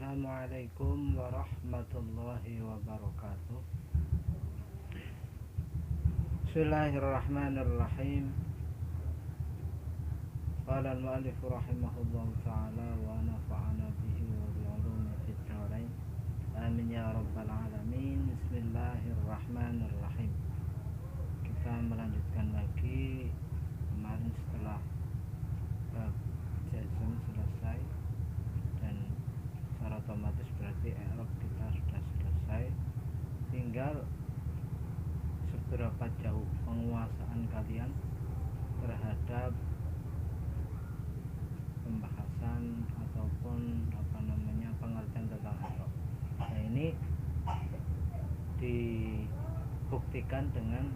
Assalamualaikum warahmatullahi wabarakatuh. Bismillahirrahmanirrahim. Qala al-mu'allif rahimahullahu ta'ala wa nafa'ana bihi wa bi'ulumi fid dharain. Amin ya rabbal alamin. Bismillahirrahmanirrahim. Kita melanjutkan lagi. Kemarin setelah bab jazm selesai dan secara otomatis berarti i'rab kita sudah selesai, tinggal seberapa jauh penguasaan kalian terhadap pembahasan ataupun pengertian tentang i'rab. Nah, ini dibuktikan dengan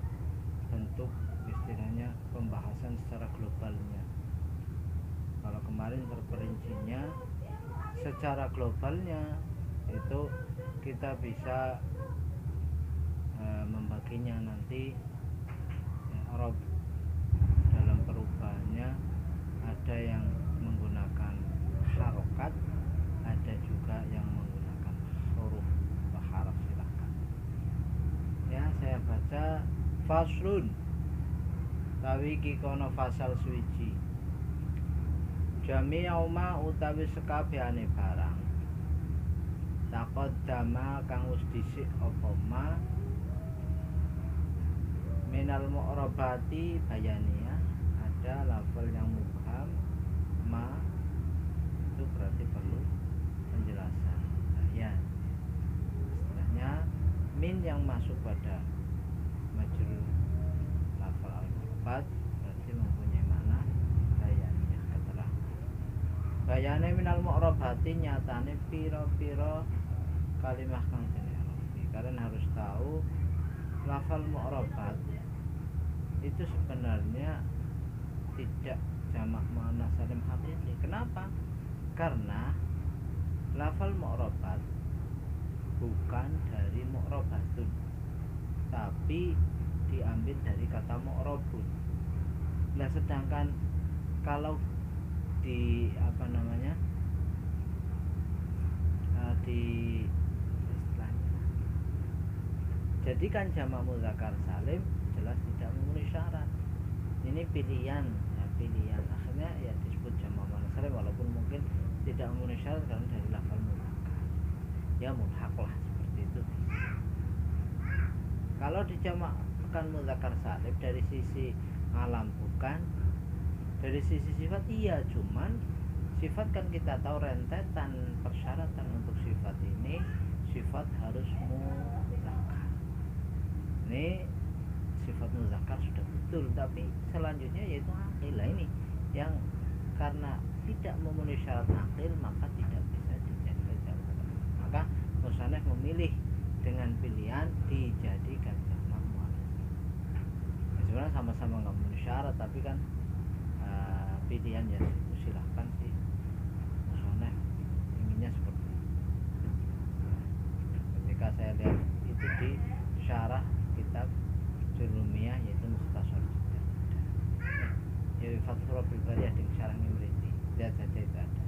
bentuk istilahnya pembahasan secara globalnya. Kalau kemarin terperincinya secara globalnya itu kita bisa membaginya nanti i'rab dalam perubahannya ada yang menggunakan harokat, ada juga yang menggunakan huruf atau haraf. Silahkan ya, saya baca faslun tawi kikono fasal suwiji jami'u ma utawi sekabehane barang taqaddama kang wis dhisik apa ma minal mu'rabati bayaniyah, ada lafal yang mubham ma itu berarti perlu penjelasan bayan. Istilahnya min yang masuk pada majrur lafal al-mu'rabat berarti mempunyai makna bayaniyah. Keterangan bayane minal mu'rabati nyatane piro-piro kalimah kang den i'rabi. Kalian harus tahu lafal mu'rabat itu sebenarnya tidak jamak muannats salim hakiki. Kenapa? Karena lafal mu'rabat bukan dari mu'rabatun, tapi diambil dari kata mu'rabun. Nah, sedangkan kalau di di istilahnya jadikan jamak muzakkar salim, jelas tidak memenuhi syarat. Ini pilihan ya, pilihan akhirnya ya disebut jamak muzakkar salim walaupun mungkin tidak memenuhi syarat karena dari lafal muzakkar ya, mulhaq lah seperti itu. Kalau dijamakkan muzakkar salim dari sisi alam bukan, dari sisi sifat iya, cuman sifat kan kita tahu rentetan persyaratan untuk sifat ini, sifat harus muzakkar. Ini sifat muzakkar sudah betul, tapi selanjutnya yaitu aqil. Ini yang karena tidak memenuhi syarat aqil maka tidak bisa dijadikan jamak. Maka musannaf memilih dengan pilihan dijadikan jamak muannats. Sebenarnya sama-sama nggak memenuhi syarat, tapi kan pilihan ya silahkan sih musannaf inginnya seperti itu. Ketika saya lihat itu di syarah kitab Julumiyah yaitu Mukhtasar Jiddah, jadi Fathul Rabbil Bari ada syarah Mimriti, lihat saja itu ada.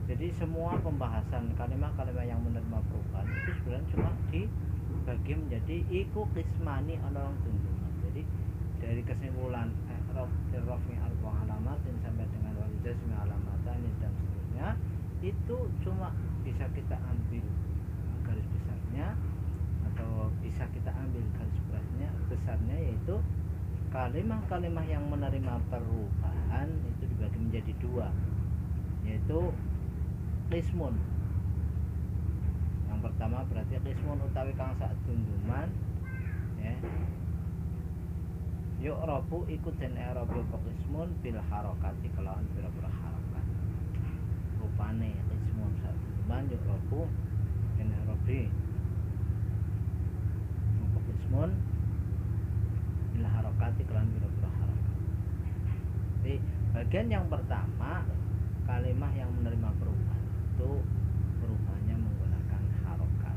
Jadi semua pembahasan kalimat-kalimat yang menerima perubahan itu sebenarnya cuma dibagi menjadi iku qismani orang tunggungan. Jadi dari kesimpulan rafi al-wa alamatin sampai dengan wal jazmi alamatan dan seterusnya itu cuma bisa kita ambil garis besarnya atau bisa kita ambil garis besarnya yaitu kalimah-kalimah yang menerima perubahan itu dibagi menjadi dua, yaitu qismun. Yang pertama berarti qismun utawi kang sak tungguman ya, yu'rabu ikut den i'rabi qismun bil harakati kelawan pira-pira harakat. Rupane qismun sak tungguman yu'rabu den i'rabi qismun bil harakati kelawan pira-pira harakat. Jadi bagian yang pertama kalimah yang menerima perubahan itu perubahannya menggunakan harokat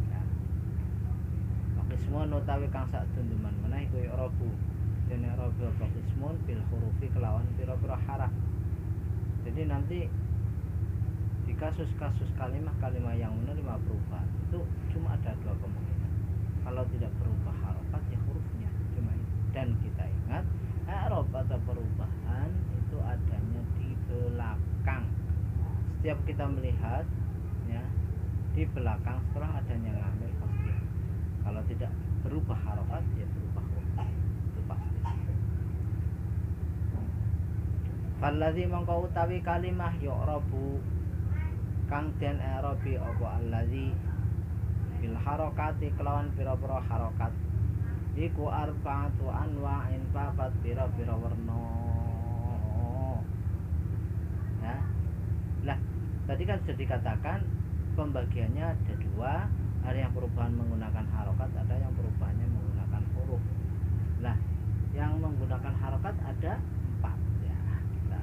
ya. Qismun utawi kang sak tunduman meneh iku i'rabu den i'rabi qismun bil hurufi kelawan pira-pira haraf. Jadi nanti kasus-kasus kalimat-kalimat yang menerima perubahan itu cuma ada dua kemungkinan. Kalau tidak berubah harokat ya hurufnya cuma itu. Dan kita ingat i'rab atau perubahan itu adanya di belakang. Setiap kita melihat ya di belakang setelah adanya ngamil pasti. Kalau tidak berubah harokat ya berubah huruf itu pasti. Falladzi mangko utawi kalimah yu'rabu kang den i'rabi apa alladzi bil harakati kelawan pira-pira harokat iku arba'atu anwa'in papat pira-pira werna. Ya. Lah, tadi kan sudah dikatakan pembagiannya ada dua, ada yang perubahan menggunakan harokat, ada yang perubahannya menggunakan huruf. Lah, yang menggunakan harokat ada 4 ya. Kita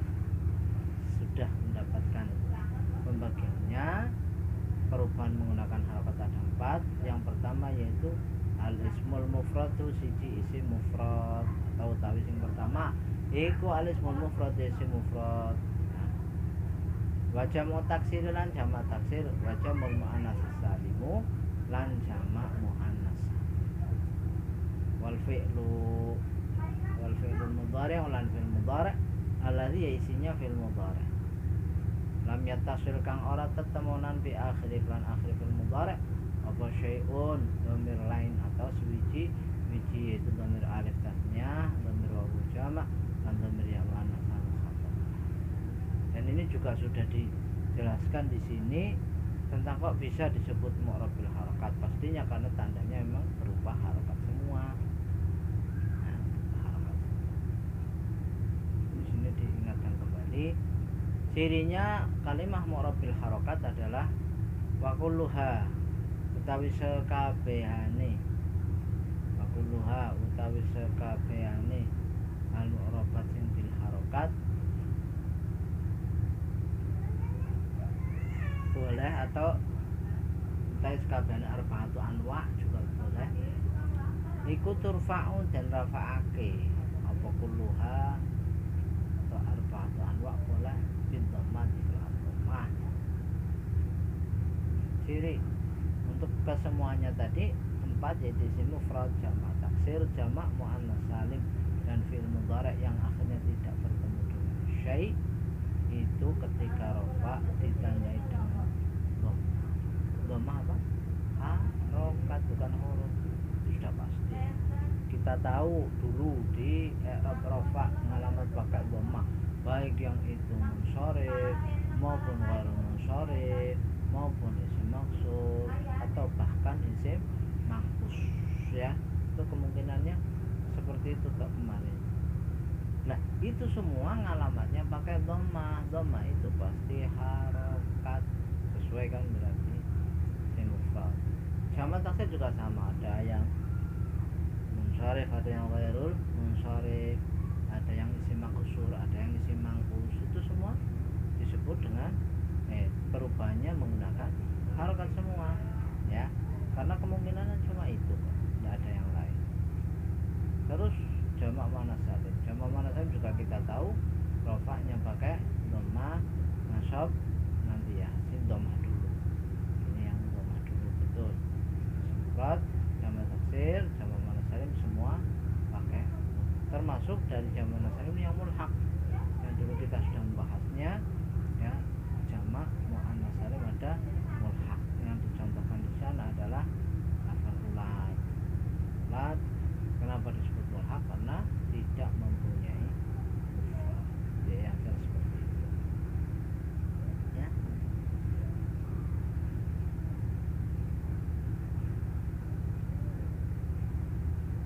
sudah mendapatkan pembagiannya. Perubahan menggunakan harokat ada 4. Yang pertama yaitu al-ismul mufradu siji isim mufrad atau utawi sing pertama iku al-ismul mufrad isim mufrad. Wa jamu taksir lan jamak taksir, wa jamul muannas salimu lan jamak muannas. Wal fi'lu mudhari' lan fi'l mudhari' alladhi isinya fi'l mudhari'. Lam yattasil kang ora tetemunan bi akhir lan akhir fi'l mudhari' apa syai'un dhamir lain atau wiji yaitu dhamir alif tasnya, dhamir wawu jamak dan dhamir ya muannas khabar. Dan ini juga sudah dijelaskan di sini tentang kok bisa disebut mu'rabil harakat. Pastinya karena tandanya memang berupa harakat semua. Nah, harakat. Di sini diingatkan kembali. Cirinya kalimah mu'rabil harakat adalah wa kulluha utawi sekabehane, wa kulluha utawi sekabehane al mu'rabat sing bil harakat boleh atau utawi sekabehane arba'atu anwa juga boleh. Iku turfa'u dan rafa'ake apa kulluha atau arba'atu anwa boleh bin dhamma dikelan dhammah. Ciri untuk kesemuanya tadi 4 yaitu isim mufrad, jamak taksir, jamak muannas salim dan fi'il mudhari' yang akhirnya tidak bertemu dengan syai' itu ketika rafa ditandai dengan dhammah apa? Harokat bukan huruf. Itu sudah pasti. Kita tahu dulu di i'rab rafa ngalamat pakai dhammah, baik yang itu munsharif maupun ghairu munsharif maupun isim maksud atau bahkan isim mangkus ya. Itu kemungkinannya seperti itu kok kemarin. Nah, itu semua ngalamatnya pakai dhammah. Dhammah itu pasti harokat sesuai kan berarti isim mufrad. Jamak taksir juga sama, ada yang munsharif, ada yang ghairul munsharif, ada yang isim maksur, ada yang isim mangkus. Itu semua disebut dengan perubahannya menggunakan harokat semua ya, karena kemungkinannya cuma itu, tidak ada yang lain. Terus jamak muannas salim, jamak muannas salim juga kita tahu rofaknya pakai dhammah, nasab nanti ya sin dhammah dulu, ini yang dhammah dulu betul. Mufrad, jamak taksir, jamak muannas salim semua pakai, termasuk dari jamak muannas salim yang mulhaq yang dulu kita sudah membahasnya ya. Jamak muannas salim ada mulhaq yang dicontohkan di sana adalah lafal ulat. Ulat kenapa disebut mulhaq? Karena tidak mempunyai ya, seperti itu ya.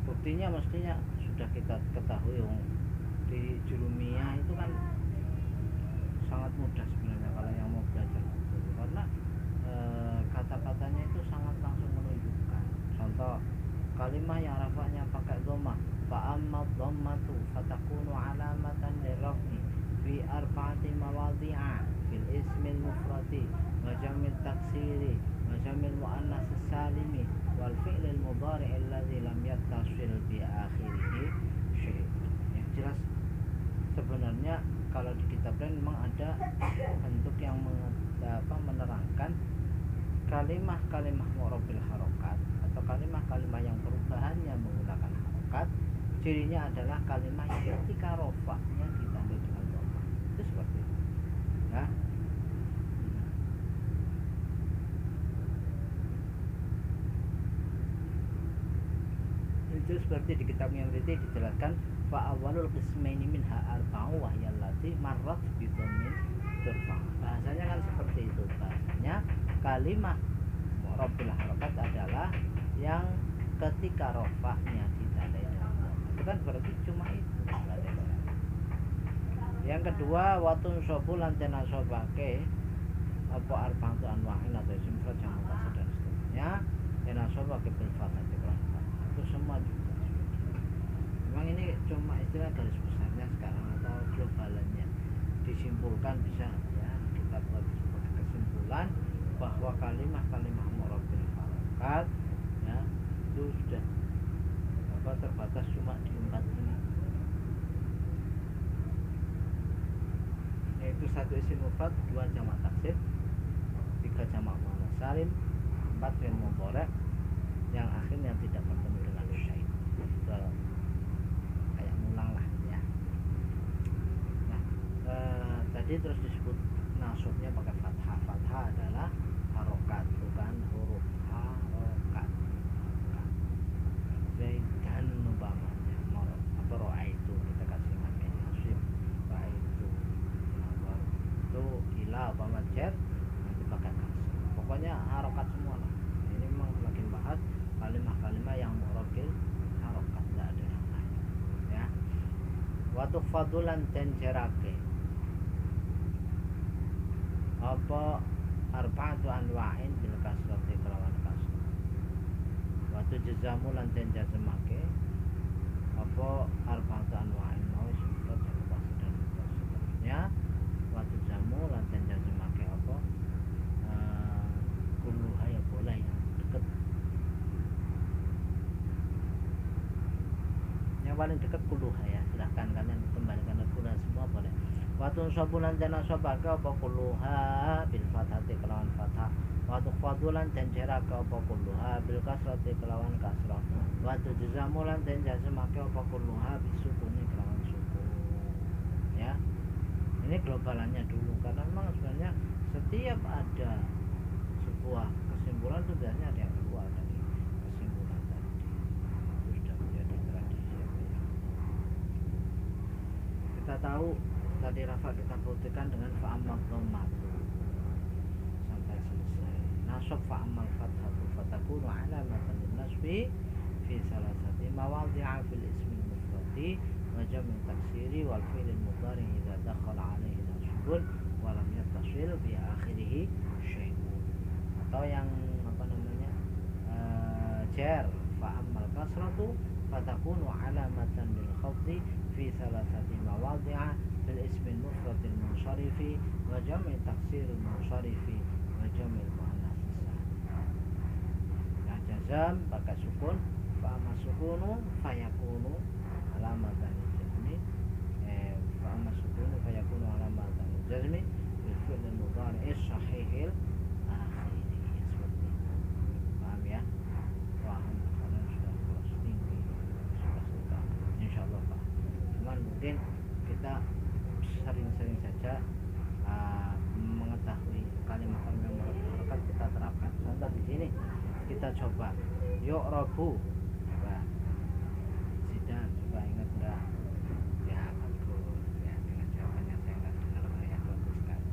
Buktinya mestinya sudah kita ketahui di Jurumiyah itu kan sangat mudah sebenarnya kalau yang mau belajar dulu, karena kata-katanya itu sangat langsung menunjukkan. Contoh kalimah yang rafa'nya pakai dhammah, fa amma dhammatu fatakunu alamatan liraf'i fi arba'ati mawadhi'a fil ismil mufradi wa jamil taksiri wa jamil muannas salimi wal fi'lil mudhari' alladhi lam yattasil bi akhirih syai'. Yang jelas sebenarnya kalau di kitab lain memang ada bentuk yang menerangkan kalimah-kalimah mu'rabbil harokat atau kalimah-kalimah yang perubahannya menggunakan harokat, cirinya adalah kalimah yang ketika rofa'nya ditandai dengan dhamma. Itu seperti itu ya. Itu seperti di kitab yang tadi dijelaskan fa awalul qismaini minha arba'u wa hiya allati marrat bi dhammin turfa. Bahasanya kan seperti itu. Bahasanya kalimah mu'rabbil harokat adalah yang ketika rofa'nya ditandai dengan dhamma. Itu kan berarti cuma itu. Yang kedua watun sobu lan tenasobake apa arba'atu anwa'in atau simfat yang mutasid dan seterusnya tenasobake bil fathah. Itu semua juga. Memang ini cuma istilah garis besarnya sekarang atau globalannya disimpulkan bisa ya, kita buat sebagai kesimpulan bahwa kalimah-kalimah mu'rabbil harokat ya itu sudah terbatas cuma di 4 ini, yaitu 1 isim mufrad, 2 jamak taksir, 3 jamak muannas salim, 4 fi'il mudhari' yang akhirnya tidak bertemu dengan syai'. Itu kayak ngulang lah ya. Nah tadi terus disebut nasabnya pakai fathah. Fathah adalah harokat, bukan huruf harokat. Dan umpamanya apa roa itu kita kasih namanya nasib, roa itu itu ila umpama jar nanti pakai kasih. Pokoknya harokat semua lah. Ini memang lagi bahas kalimah-kalimah yang mu'rabbil harokat, tidak ada yang lain ya. Waktu fadulan dan jarake apa arba'atu anwa'in bil kasrati kelawan kasrah. Waktu jazamu lan den jazmake apa arba'atu anwa'in mau sifat dan kasrah dan seterusnya. Waktu jamu lan den jazmake apa kulluha ya boleh yang dekat. Yang paling dekat kulluha ya, silahkan kalian kembalikan kulluha semua boleh. Waktu sabulan dan nasabake apa kulluha bil fathati kelawan fathah. Waktu fadulan dan jarake apa kulluha bil kasrati kelawan kasrah. Waktu jazamulan dan jazmake apa kulluha bisukuni kelawan sukun ya. Ini globalannya dulu, karena memang sebenarnya setiap ada sebuah kesimpulan itu biasanya ada yang keluar dari kesimpulan tadi. Itu sudah menjadi tradisi apa ya. Kita tahu tadi rafa kita buktikan dengan fa'amal dhammatu sampai selesai. Nasab fa'amal fathatu fatakunu alamatan nasbi fi salasati mawadhi'a fil ismil mufradi wa jam'in taksiri wal fi'lil mudhari idza dakhala alaihi nasbun wa lam yattasil bi akhirih syai'un. Atau yang apa namanya jar fa'amal kasratu fatakunu alamatan bil khafdi fi salasati mawadhi'a fil ismil mufradil munsharifi wa jam'i taksiril munsharifi wa jam'il muannas salim. Nah jazam pakai sukun fa amma sukunu fayakunu alamatan jazmi fa amma sukunu fayakunu alamatan jazmi bil fi'l mudhari' sahihil akhiri. Seperti itu. Paham ya? Paham, kalian sudah kelas tinggi, sudah insyaallah Pak. Cuman mungkin kita sering-sering saja mengetahui kalimat-kalimat yang kita terapkan. Contoh di sini kita coba yuk robu, coba Zidan, coba ingat enggak? Ya bagus ya, dengan jawabannya saya nggak dengar ya, bagus sekali.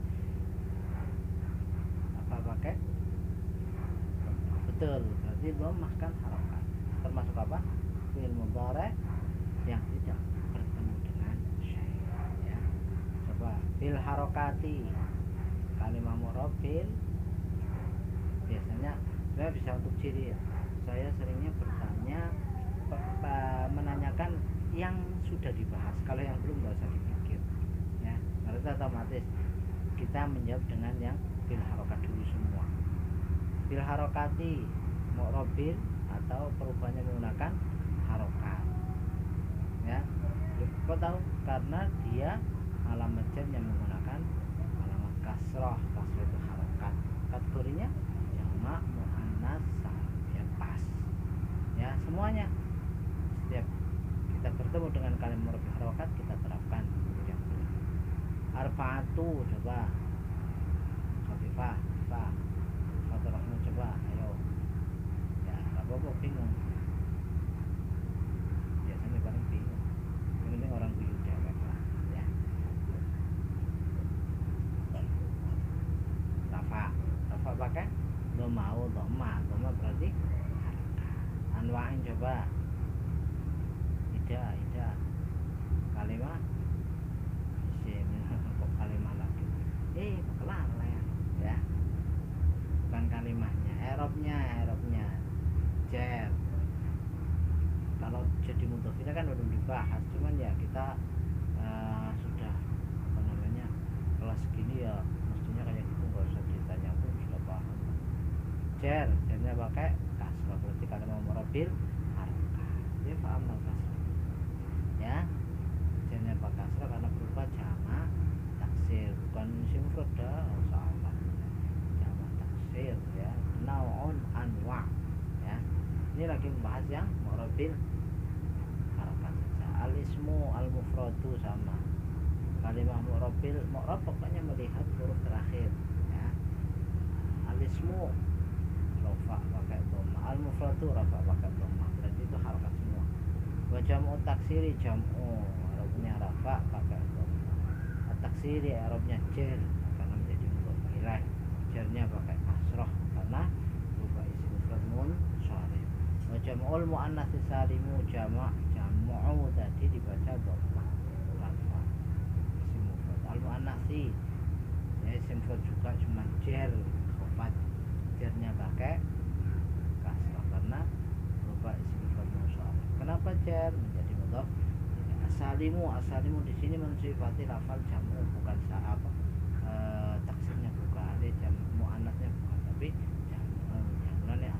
Apa pakai? Betul, berarti dhammah kan harokat. Termasuk apa? Fi'il mudhari yang tidak bertemu dengan syai' ya. Coba bil harokati kalimah mu'rabbil biasanya saya bisa untuk ciri ya. Saya seringnya bertanya menanyakan yang sudah dibahas. Kalau yang belum nggak usah dipikir ya. Berarti otomatis kita menjawab dengan yang bil harokat dulu semua. Bil harokati mu'rabbil atau perubahannya menggunakan harokat ya. Kau tahu karena dia alamat jarnya menggunakan alamat kasroh. Kasroh itu harokat. Kategorinya jamak muannas salim, ya pas ya semuanya. Setiap kita bertemu dengan kalimat murabbil harokat kita terapkan yang benar. Arfaatu coba Khafifah Fatur Rahman coba ayo ya apa bingung biasanya paling bingung. Yang penting orang guyu dewek lah ya. Rafa pakai dhamma berarti harokat. Anwa'in coba ida kalimah isim kok kalimah lagi kelar lah ya bukan kalimahnya, Arabnya jar. Kalau jadi mudhofirnya kan belum dibahas, cuman ya kita sudah apa namanya kelas segini ya mestinya kayak gitu, nggak usah ditanya pun sudah paham. Jarnya pakai kasrah berarti kalimat murabbil harokat dia paham kasrah ya. Jarnya pakai kasrah karena berupa jamak taksir bukan isim mufrad salah jamak taksir ya. Naun anwa ya. Ini lagi membahas yang murabbil harokat saja. Al ismu al mufradu sama kalimah murabbil mu'rab pokoknya melihat huruf terakhir ya. Al ismu rafa pakai dhamma, al mufradu rafa pakai dhamma berarti itu harokat semua. Wa jam'u taksiri jam'u arabnya rafa pakai dhamma. At-taksiri arabnya jar karena menjadi mudhof ilaih. Jarnya pakai kasrah karena berupa isim mufrad munsharif. Wa jam'ul muannats salimu jam'u tadi dibaca dhamma rafa isim mufrad. Al muannatsi ya isim mufrad juga cuma jar khafat jarnya pakai kasrah karena berupa isim mufrad munsharif. Kenapa jar menjadi mudhof? Asalimu di sini mensifati lafal jamu bukan apa taksirnya bukan, jam muannasnya bukan tapi jamuannya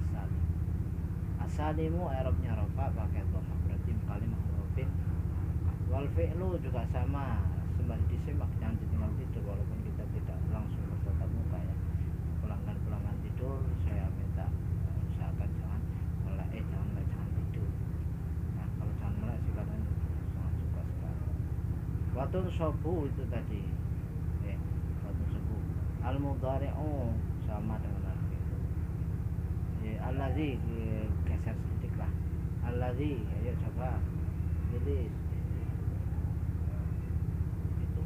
asalimu Arabnya rafa pakai dhamma berarti kalimah murabbil. Wal fi'lu juga sama sembari disimak jangan ditinggal tidur walaupun kita tidak langsung bertatap muka ya. Pelanggan tidur saya minta usahakan jangan tidur. Nah kalau jangan melek sih kalian sangat suka sekali. Watun sobu itu tadi watun sobu. Al mudhari'u sama dengan arti alladzi geser sedikit lah. Alladzi ayo coba pilih itu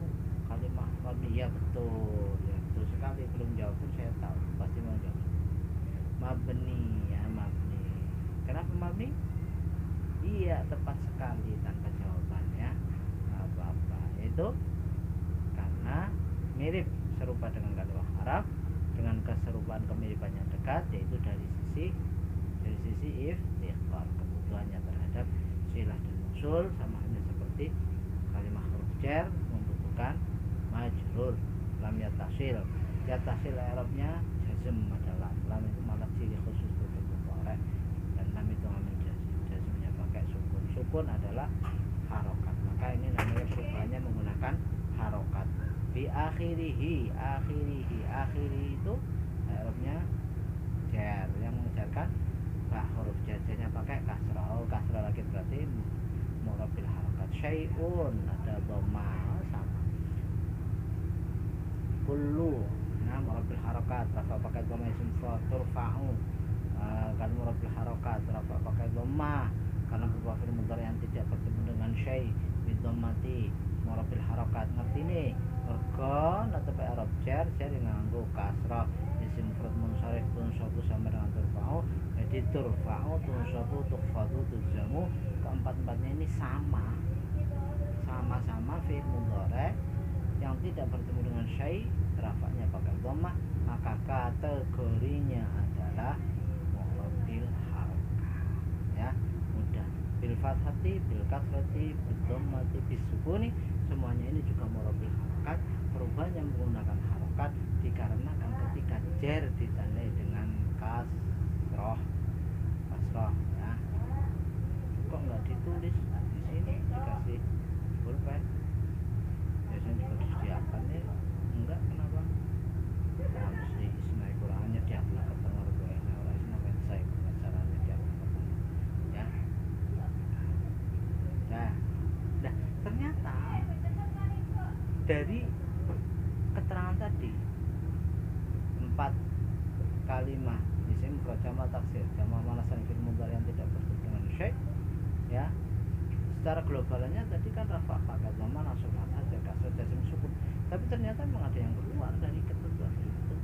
kalimah mabni ya betul sekali belum jawab pun saya tahu pasti mau jawab. Mabni ya mabni. Kenapa mabni? Iya tepat sekali tanpa jawabannya apa-apa. Itu karena mirip serupa dengan kalimat Arab dengan keserupaan kemiripannya dekat yaitu dari sisi iftiqar kebutuhannya terhadap silah dan mausul sama halnya seperti kalimat huruf jar membutuhkan majrur lam yattasil Arabnya jazm adalah lam itu malah ciri khusus untuk mudhari dan lam itu amil jazmnya pakai sukun adalah harokat maka ini namanya perubahannya menggunakan harokat. Bi akhirihi itu Arabnya jar yang mengucapkan huruf jarnya pakai kasrah lagi berarti murabbil harokat. Syai'un ada dhamma sama kullu murabbil harokat rafa pakai dhamma isim mufrad. Turfa'u kan murabbil harokat rafa pakai dhamma karena berupa fi'il mudhari yang tidak bertemu dengan syai' bid dhammati murabbil harokat. Ngerti nih mergo atau Arab jar nganggo kasrah isim mufrad munsharif tunsabu sama dengan turfa'u. Jadi turfa'u tunsabu tukhfadu tujamu keempat-empatnya ini sama-sama fi'il mudhari yang tidak bertemu dengan syai' rafa'nya pakai dhammah maka kategorinya adalah murabbil harokat ya mudah. Bil fathati bil kasrati bil dhammati bis sukuni semuanya ini juga murabbil harokat. Perubahan yang menggunakan harokat dikarenakan ketika jar ditandai dengan kasroh ya. Kok nggak ditulis di sini dikasih pulpen biasanya juga keterangan tadi 4 kalimah isim mufrad jamak taksir jamak muannas fil mudhari yang tidak bertemu dengan syai' ya, secara globalnya tadi kan rafa fakat zaman nasab fathah kasrah jazm sukun, tapi ternyata memang ada yang keluar dari ketentuan itu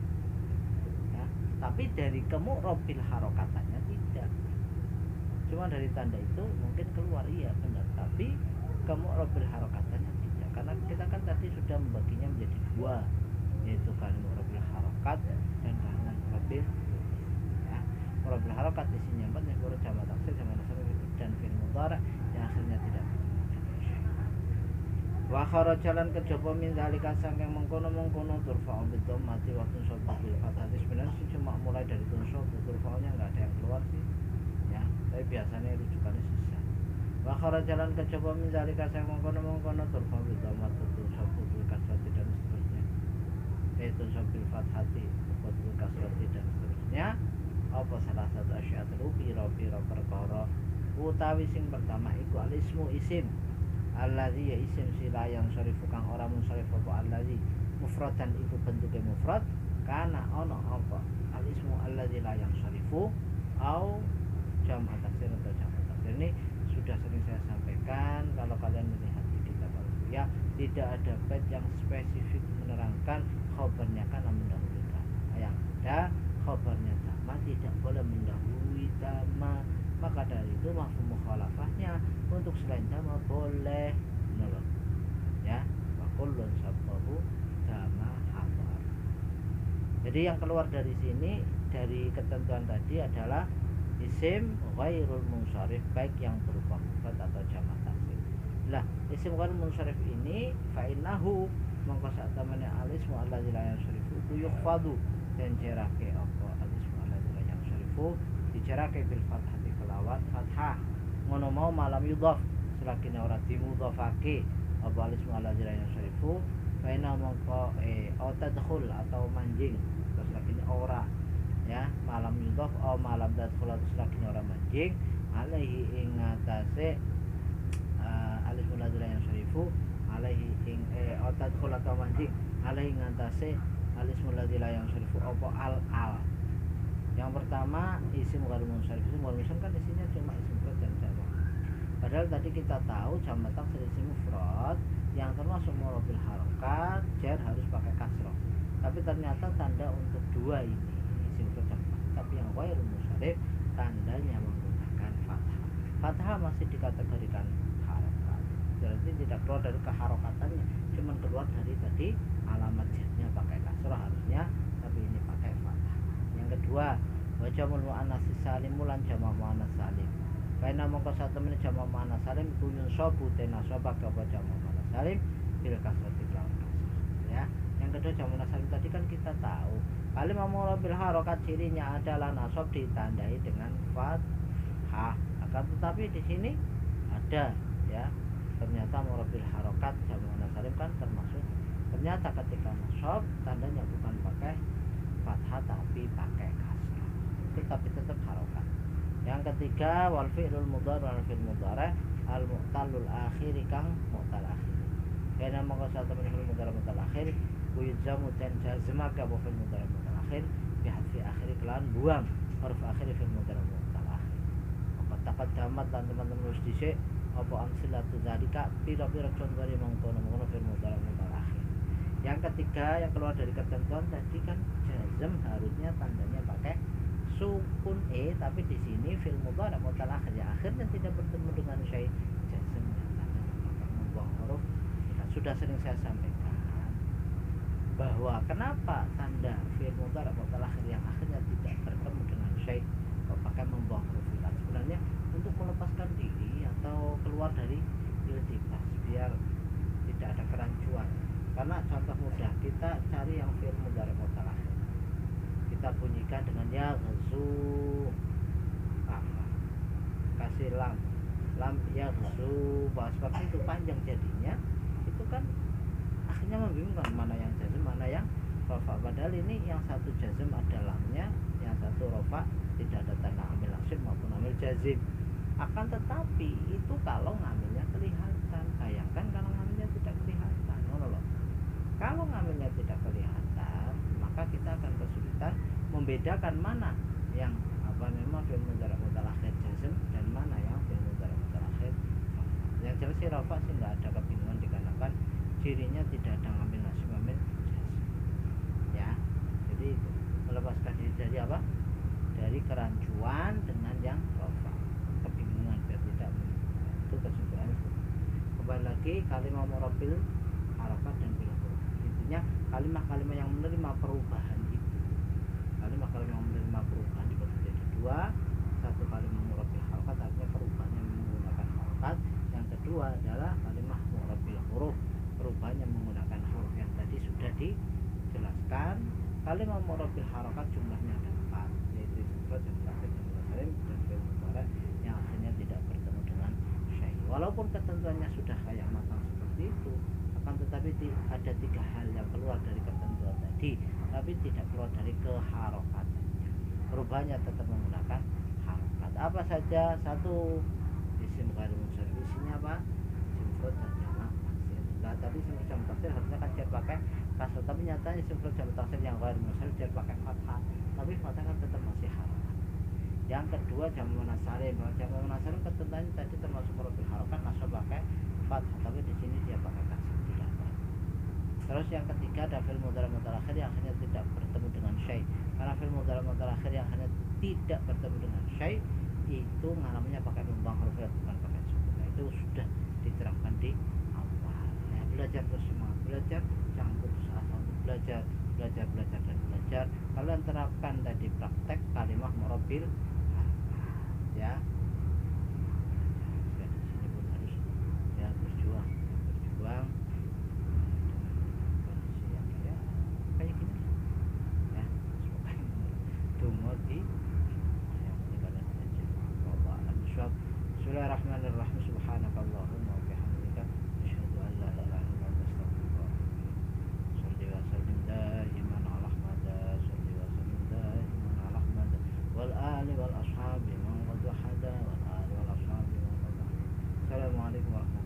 ya, tapi dari kemu'robil harokatannya tidak, cuma dari tanda itu mungkin keluar, iya benar, tapi kemu'robil harokatannya tidak, karena kita kan tadi sudah membaginya menjadi dua, yaitu kalimah harokat dan kalimah mu'robil ya. Mu'robil harokat isinya 4 yang baru jamak taksir jamak nasab dan fil mudhari yang akhirnya tidak. Wa kharajalan kejaba min zalika saking mengkono-mengkono turfa'u bidhammati wa tunsabu bil fathati, sebenarnya sih cuma mulai dari tunsabu, turfa'unya enggak ada yang keluar sih ya, tapi biasanya rujukannya susah. Wa kharajalan kejaba min zalika saking mengkono-mengkono turfa'u bidhammati tunsabu bil kasrati dan seterusnya, tunsabu bil fathati bil kasrati dan seterusnya. Apa salah satu asyatul pira perkara utawi sing pertama iku alismu isim allazi ya isim sila yang syarifu kang ora munsharif apa allazi mufradan iku bentuke mufrad kana ono apa alismu allazi la yang syarifu au jamak taksir atau jamak taksir. Ini sudah sering saya sampaikan, kalau kalian melihat di kitab ya tidak ada bait yang spesifik menerangkan khabarnya kana mendahulukan, yang ada khabarnya sama tidak boleh mendahului sama, maka dari itu mafhum mukhalafahnya untuk selain sama boleh menolak ya, wa kullun sabbahu sama khabar. Jadi yang keluar dari sini dari ketentuan tadi adalah isim ghairul munsharif, baik yang berupa mufrad atau jamak taksir. Lah isim ghairul munsharif ini fa innahu mongko sak temene alismu allazi la yansyarifu yukhfadu dan jerake apa alismu allazi la yansyarifu dicerake bil fathati kelawan fathah, ngono mau malam yudhaf selagi ora dimudhafake apa alismu allazi la yansyarifu fa inna mongko tadkhul atau manjing terus lagi ora ya, malam yudhaf au malam tadkhul terus lagi ora manjing alaihi ing atase alismu allazi la yansyarifu alaihi ing tadkhul atau manjing alaihi ing atase alismu allazi la yansyarifu apa al. Yang pertama isim ghairul munsharif, isim ghairul munsharif kan isinya cuma isim mufrad dan jamak. Padahal tadi kita tahu jamak taksir isim mufrad yang termasuk mu'robil harokat jar harus pakai kasroh. Tapi ternyata tanda untuk dua ini isim mufrad jamak. Tapi yang ghairul munsharif tandanya menggunakan fathah. Fathah masih dikategorikan harokat. Berarti tidak keluar dari keharokatannya, cuma keluar dari tadi alamat jarnya pakai kasroh harusnya, tapi ini pakai fathah. Yang kedua wa jamul muannas salim lan jamak muannas salim, karena mongko satemene jamak muannas salim kuyun sobu tenasaba ka jamak muannas salim bil kasrati lawan kasrah ya. Yang kedua jamak muannas salim tadi kan kita tahu kalimah mu'robil harokat cirinya adalah nasab ditandai dengan fathah, akan tetapi di sini ada ya, ternyata mu'robil harokat jamak muannas salim kan termasuk, ternyata ketika nasab tandanya bukan pakai fathah tapi pakai kasrah, tetapi tetap harokat. Yang ketiga wal fi'lul mudhari wal fi'l mudhari al mu'tallul akhir kang mu'tal akhir, karena mongko satu menit fi'l mudhari mu'tal akhir yujzamu dan jazma ka fi'l mudhari mu'tal akhir bi hadfi akhir kelan buang huruf akhir fi'l mudhari mu'tal akhir. Maka taqaddamat dan teman-teman harus dhisik apa amsilatu zalika pira-pira contoh dari mengkono-mengkono fi'l mudhari mu'tal akhir. Yang ketiga yang keluar dari ketentuan tadi kan jazm harusnya tandanya pakai sukun tapi di sini fi'il mudhari mu'tal akhir ya, akhirnya tidak bertemu dengan syai' jazm yang tandanya pakai membuang huruf. Sudah sering saya sampaikan bahwa kenapa tanda fi'il mudhari mu'tal akhir yang akhirnya tidak bertemu dengan syai' pakai membuang huruf ilah, sebenarnya untuk melepaskan diri atau keluar dari iltibas biar tidak ada kerancuan. Karena contoh mudah, kita cari yang fi'il mudhari mu'tal akhir, kita bunyikan dengan ya ghazu apa kasih lam ya ghazu, sebab itu panjang jadinya itu kan akhirnya membingungkan mana yang jazm mana yang rafa, padahal ini yang satu jazm ada lamnya, yang satu rafa tidak ada tanda amil nasib maupun amil jazim. Akan tetapi itu kalau ngamilnya kelihatan, bayangkan kalau ngamilnya tidak kelihatan, kalau ngamilnya tidak membedakan mana yang memang fi'il mudhari mutaakhir jazm dan mana yang fi'il mudhari mutaakhir rafa. Yang jelas sih rafa sih nggak ada kebingungan dikarenakan cirinya tidak ada ngambil nasib ngambil jazm ya. Jadi itu melepaskan diri dari apa, dari kerancuan dengan yang rafa, kebingungan biar tidak itu kesimpulannya. Kembali lagi kalimah murabil harakat dan bila huruf, intinya kalimah-kalimah yang menerima perubahan itu, kalimah-kalimah yang menerima perubahan dibagi jadi dua. Satu kalimah murabil harakat artinya perubahannya menggunakan harakat, yang kedua adalah kalimah murabil huruf, perubahannya menggunakan huruf yang tadi sudah dijelaskan. Kalimah murabil harakat jumlahnya ada 4, yaitu mufrad, jam taksir, jam salim, dan fi'il mudhari yang akhirnya tidak bertemu dengan syai'. Walaupun ketentuannya sudah kayak matang seperti itu, akan tetapi ada 3 hal yang keluar dari ketentuan tadi, tapi tidak keluar dari keharokatannya. Perubahannya tetap menggunakan harokat. Apa saja? Satu, isim ghair munsharif, isinya apa? Isim mufrad dan jamak taksir. Nah tadi isim jamak taksir harusnya kan dia pakai kasrah, tapi nyatanya isim mufrad jamak taksir yang ghair munsharif dia pakai fathah, tapi fathah kan tetap masih harokat. Yang kedua jamak muannats salim. Jamak muannats salim ketentuannya tadi termasuk murabil harokat, nasab pakai fathah, tapi di sini dia pakai kasrah. Terus yang ketiga ada fi'il mudhari mutaakhir yang akhirnya tidak bertemu dengan syai'. Karena fi'il mudhari mutaakhir yang akhirnya tidak bertemu dengan syai' itu ngalaminnya pakai membuang huruf bukan pakai sukun. Nah, itu sudah diterangkan di awal. Nah, belajar terus semangat belajar, jangan putus asa untuk belajar dan belajar. Kalian terapkan tadi praktek kalimah murabil ya. Di sini pun harus ya berjuang kayak gini ya, semoga tumor di yang tinggalan saja. Wallahu a'lam bishawab. Bismillahirrahmanirrahim. Subhanakallahumma wa bihamdika asyhadu an la ilaha illa anta astaghfiruka wa atubu ilaik. Shalli wa sallim daiman ala Ahmad, shalli wa sallim daiman ala Ahmad wal ali wal ashabi man qad wahada wal ali wal ashabi man qad wahada. Assalamualaikum warahmatullahi wabarakatuh.